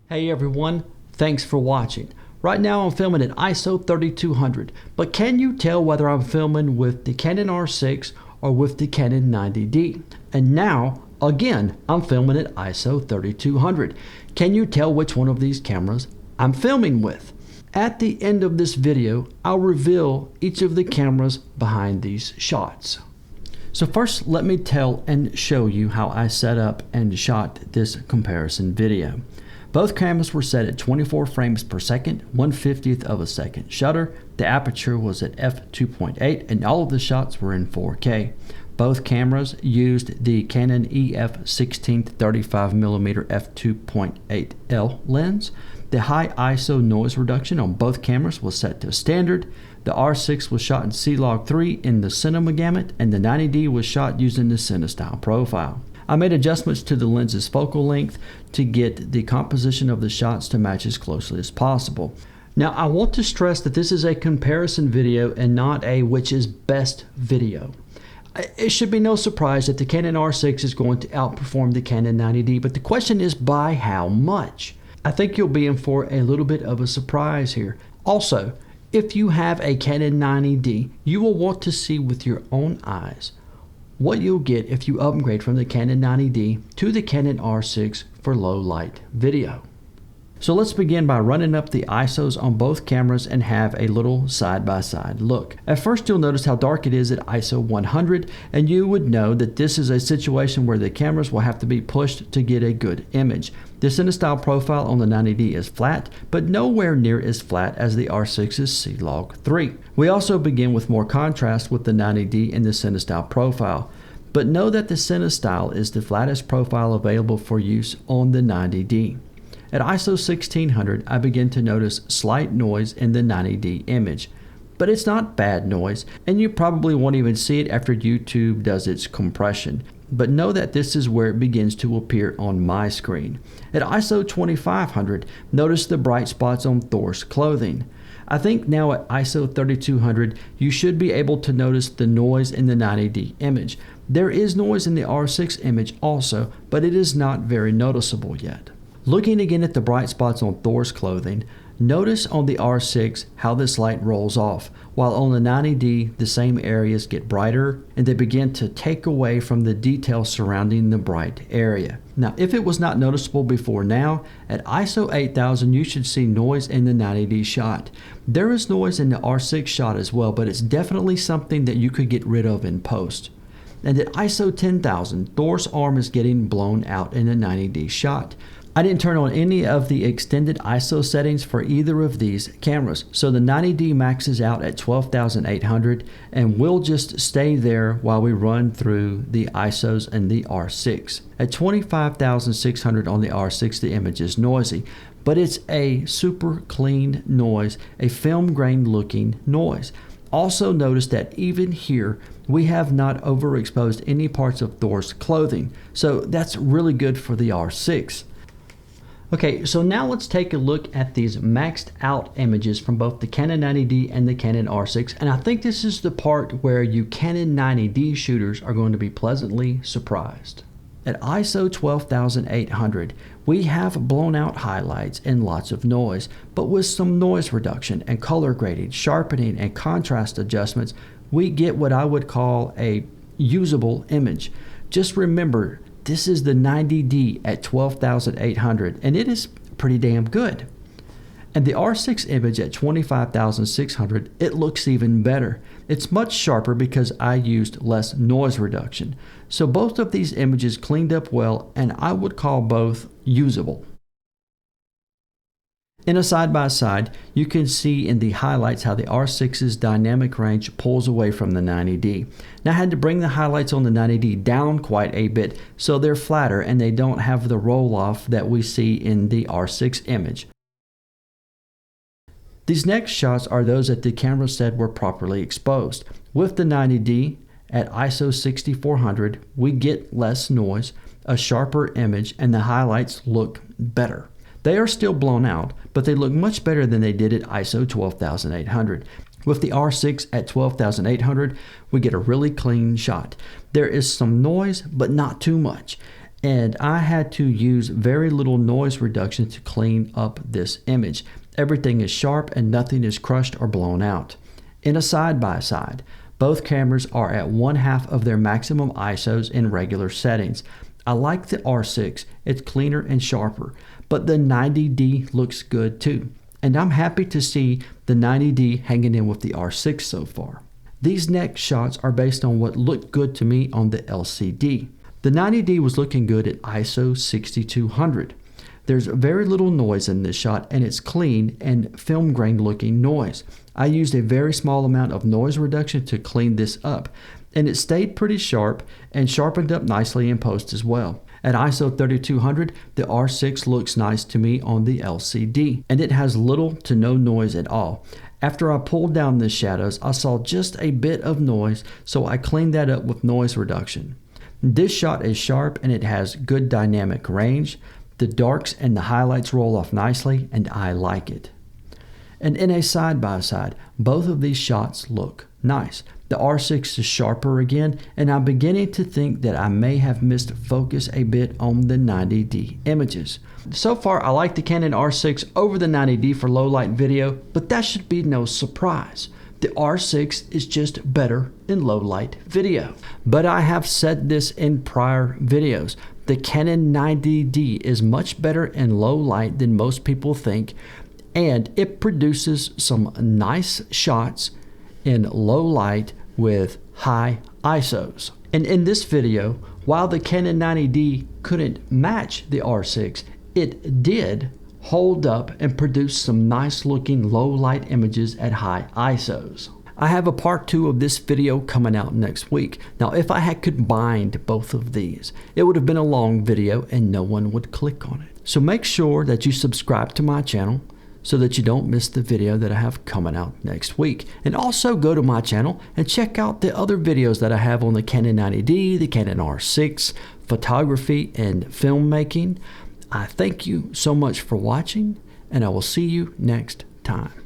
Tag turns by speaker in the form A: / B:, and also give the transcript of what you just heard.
A: Hey everyone, thanks for watching. Right now I'm filming at ISO 3200, but can you tell whether I'm filming with the Canon R6 or with the Canon 90D? And now, again, I'm filming at ISO 3200. Can you tell which one of these cameras I'm filming with? At the end of this video, I'll reveal each of the cameras behind these shots. So first, let me tell and show you how I set up and shot this comparison video. Both cameras were set at 24 frames per second, 1/50th of a second shutter. The aperture was at f2.8 and all of the shots were in 4K. Both cameras used the Canon EF16 35mm f2.8L lens. The high ISO noise reduction on both cameras was set to standard. The R6 was shot in C-Log3 in the Cinema Gamut, and the 90D was shot using the CineStyle profile. I made adjustments to the lens's focal length to get the composition of the shots to match as closely as possible. Now, I want to stress that this is a comparison video and not a which is best video. It should be no surprise that the Canon R6 is going to outperform the Canon 90D, but the question is by how much? I think you'll be in for a little bit of a surprise here. Also, if you have a Canon 90D, you will want to see with your own eyes what you'll get if you upgrade from the Canon 90D to the Canon R6 for low light video. So let's begin by running up the ISOs on both cameras and have a little side-by-side look. At first, you'll notice how dark it is at ISO 100, and you would know that this is a situation where the cameras will have to be pushed to get a good image. The CineStyle profile on the 90D is flat, but nowhere near as flat as the R6's C-Log3. We also begin with more contrast with the 90D in the CineStyle profile, but know that the CineStyle is the flattest profile available for use on the 90D. At ISO 1600, I begin to notice slight noise in the 90D image, but it's not bad noise, and you probably won't even see it after YouTube does its compression. But know that this is where it begins to appear on my screen. At ISO 2500, notice the bright spots on Thor's clothing. I think now at ISO 3200, you should be able to notice the noise in the 90D image. There is noise in the R6 image also, but it is not very noticeable yet. Looking again at the bright spots on Thor's clothing, notice on the R6 how this light rolls off, while on the 90D the same areas get brighter and they begin to take away from the detail surrounding the bright area. Now, if it was not noticeable before now, at ISO 8000 you should see noise in the 90D shot. There is noise in the R6 shot as well, but it's definitely something that you could get rid of in post. And at ISO 10000, Thor's arm is getting blown out in the 90D shot. I didn't turn on any of the extended ISO settings for either of these cameras, so the 90D maxes out at 12,800 and will just stay there while we run through the ISOs and the R6. At 25,600 on the R6, the image is noisy, but it's a super clean noise, a film grain looking noise. Also notice that even here, we have not overexposed any parts of Thor's clothing, so that's really good for the R6. Okay, so now let's take a look at these maxed out images from both the Canon 90D and the Canon R6, and I think this is the part where you Canon 90D shooters are going to be pleasantly surprised. At ISO 12,800, we have blown out highlights and lots of noise, but with some noise reduction and color grading, sharpening, and contrast adjustments, we get what I would call a usable image. Just remember, this is the 90D at 12,800, and it is pretty damn good. And the R6 image at 25,600, it looks even better. It's much sharper because I used less noise reduction. So both of these images cleaned up well, and I would call both usable. In a side-by-side, you can see in the highlights how the R6's dynamic range pulls away from the 90D. Now I had to bring the highlights on the 90D down quite a bit so they're flatter and they don't have the roll-off that we see in the R6 image. These next shots are those that the camera said were properly exposed. With the 90D at ISO 6400, we get less noise, a sharper image, and the highlights look better. They are still blown out, but they look much better than they did at ISO 12,800. With the R6 at 12,800, we get a really clean shot. There is some noise, but not too much. and I had to use very little noise reduction to clean up this image. Everything is sharp and nothing is crushed or blown out. In a side-by-side, both cameras are at 1/2 of their maximum ISOs in regular settings. I like the R6, it's cleaner and sharper, but the 90D looks good too. And I'm happy to see the 90D hanging in with the R6 so far. These next shots are based on what looked good to me on the LCD. The 90D was looking good at ISO 6200. There's very little noise in this shot and it's clean and film grain looking noise. I used a very small amount of noise reduction to clean this up, and it stayed pretty sharp and sharpened up nicely in post as well. At ISO 3200, the R6 looks nice to me on the LCD, and it has little to no noise at all. After I pulled down the shadows, I saw just a bit of noise, so I cleaned that up with noise reduction. This shot is sharp and it has good dynamic range. The darks and the highlights roll off nicely, and I like it. And in a side-by-side, both of these shots look nice. The R6 is sharper again, and I'm beginning to think that I may have missed focus a bit on the 90D images. So far, I like the Canon R6 over the 90D for low light video, but that should be no surprise. The R6 is just better in low light video. But I have said this in prior videos. The Canon 90D is much better in low light than most people think, and it produces some nice shots in low light with high ISOs. And in this video, while the Canon 90D couldn't match the R6, it did hold up and produce some nice looking low light images at high ISOs. I have a part 2 of this video coming out next week. Now, if I had combined both of these, it would have been a long video and no one would click on it. So make sure that you subscribe to my channel so that you don't miss the video that I have coming out next week. And also go to my channel and check out the other videos that I have on the Canon 90D, the Canon R6, photography and filmmaking. I thank you so much for watching, and I will see you next time.